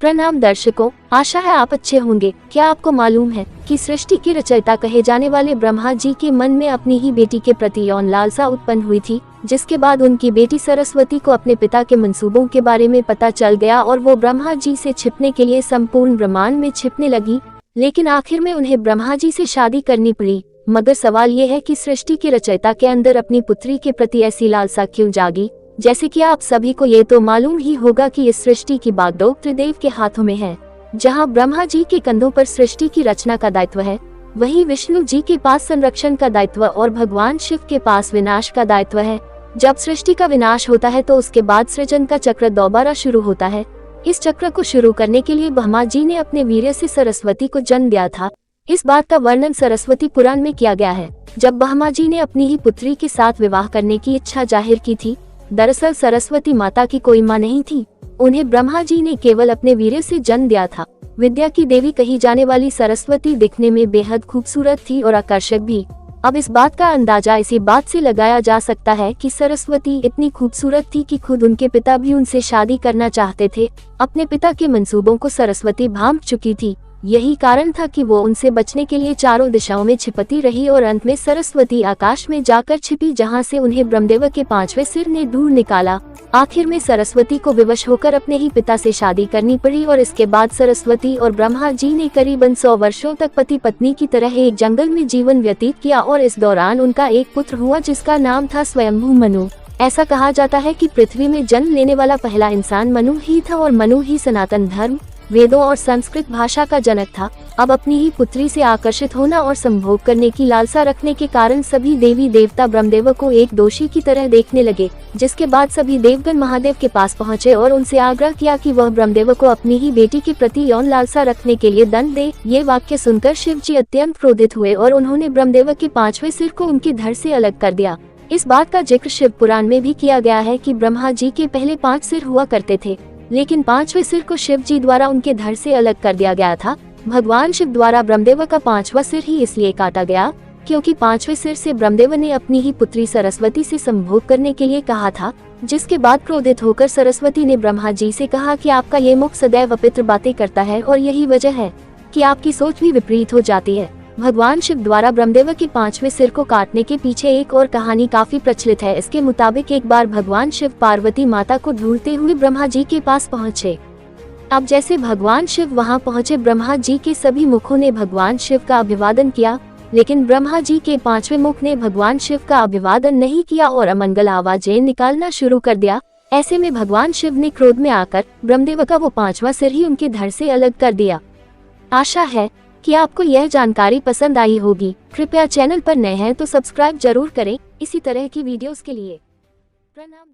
प्रणाम दर्शकों, आशा है आप अच्छे होंगे। क्या आपको मालूम है कि सृष्टि के रचयिता कहे जाने वाले ब्रह्मा जी के मन में अपनी ही बेटी के प्रति यौन लालसा उत्पन्न हुई थी, जिसके बाद उनकी बेटी सरस्वती को अपने पिता के मंसूबों के बारे में पता चल गया और वो ब्रह्मा जी से छिपने के लिए संपूर्ण ब्रह्मांड में छिपने लगी। लेकिन आखिर में उन्हें ब्रह्मा जी से शादी करनी पड़ी। मगर सवाल ये है कि सृष्टि के रचयिता के अंदर अपनी पुत्री के प्रति ऐसी लालसा क्यों जागी। जैसे कि आप सभी को ये तो मालूम ही होगा कि इस सृष्टि की बागडोर त्रिदेव के हाथों में है। जहां ब्रह्मा जी के कंधों पर सृष्टि की रचना का दायित्व है, वहीं विष्णु जी के पास संरक्षण का दायित्व और भगवान शिव के पास विनाश का दायित्व है। जब सृष्टि का विनाश होता है तो उसके बाद सृजन का चक्र दोबारा शुरू होता है। इस चक्र को शुरू करने के लिए ब्रह्मा जी ने अपने वीर्य से सरस्वती को जन्म दिया था। इस बात का वर्णन सरस्वती पुराण में किया गया है। जब ब्रह्मा जी ने अपनी ही पुत्री के साथ विवाह करने की इच्छा जाहिर की थी, दरअसल सरस्वती माता की कोई मां नहीं थी, उन्हें ब्रह्मा जी ने केवल अपने वीर्य से जन्म दिया था। विद्या की देवी कही जाने वाली सरस्वती दिखने में बेहद खूबसूरत थी और आकर्षक भी। अब इस बात का अंदाजा इसी बात से लगाया जा सकता है कि सरस्वती इतनी खूबसूरत थी कि खुद उनके पिता भी उनसे शादी करना चाहते थे। अपने पिता के मंसूबों को सरस्वती भांप चुकी थी। यही कारण था कि वो उनसे बचने के लिए चारों दिशाओं में छिपती रही और अंत में सरस्वती आकाश में जाकर छिपी, जहां से उन्हें ब्रह्मदेव के 5वें सिर ने ढूंढ निकाला। आखिर में सरस्वती को विवश होकर अपने ही पिता से शादी करनी पड़ी और इसके बाद सरस्वती और ब्रह्मा जी ने करीबन 100 वर्षों तक पति पत्नी की तरह एक जंगल में जीवन व्यतीत किया और इस दौरान उनका एक पुत्र हुआ जिसका नाम था स्वयंभू मनु। ऐसा कहा जाता है कि पृथ्वी में जन्म लेने वाला पहला इंसान मनु ही था और मनु ही सनातन धर्म, वेदों और संस्कृत भाषा का जनक था। अब अपनी ही पुत्री से आकर्षित होना और संभोग करने की लालसा रखने के कारण सभी देवी देवता ब्रह्मदेव को एक दोषी की तरह देखने लगे, जिसके बाद सभी देवगण महादेव के पास पहुंचे और उनसे आग्रह किया कि वह ब्रह्मदेव को अपनी ही बेटी के प्रति यौन लालसा रखने के लिए दंड दे। ये वाक्य सुनकर शिव जी अत्यंत क्रोधित हुए और उन्होंने ब्रह्मदेव के 5वें सिर को उनके धड़ से अलग कर दिया। इस बात का जिक्र शिव पुराण में भी किया गया है कि ब्रह्मा जी के पहले 5 सिर हुआ करते थे, लेकिन 5वें सिर को शिव जी द्वारा उनके धड़ से अलग कर दिया गया था। भगवान शिव द्वारा ब्रह्मदेव का 5वां सिर ही इसलिए काटा गया क्योंकि 5वें सिर से ब्रह्मदेव ने अपनी ही पुत्री सरस्वती से संभोग करने के लिए कहा था, जिसके बाद क्रोधित होकर सरस्वती ने ब्रह्मा जी से कहा कि आपका ये मुख सदैव अपित्र बातें करता है और यही वजह है कि आपकी सोच भी विपरीत हो जाती है। भगवान शिव द्वारा ब्रह्मदेव के 5वें सिर को काटने के पीछे एक और कहानी काफी प्रचलित है। इसके मुताबिक एक बार भगवान शिव पार्वती माता को ढूंढते हुए ब्रह्मा जी के पास पहुँचे। अब जैसे भगवान शिव वहां पहुंचे, ब्रह्मा जी के सभी मुखों ने भगवान शिव का अभिवादन किया, लेकिन ब्रह्मा जी के 5वें मुख ने भगवान शिव का अभिवादन नहीं किया और अमंगल आवाजें निकालना शुरू कर दिया। ऐसे में भगवान शिव ने क्रोध में आकर ब्रह्मदेव का वो 5वां सिर ही उनके धड़ से अलग कर दिया। आशा है कि आपको यह जानकारी पसंद आई होगी। कृपया चैनल पर नए हैं तो सब्सक्राइब जरूर करें इसी तरह की वीडियोस के लिए। प्रणाम।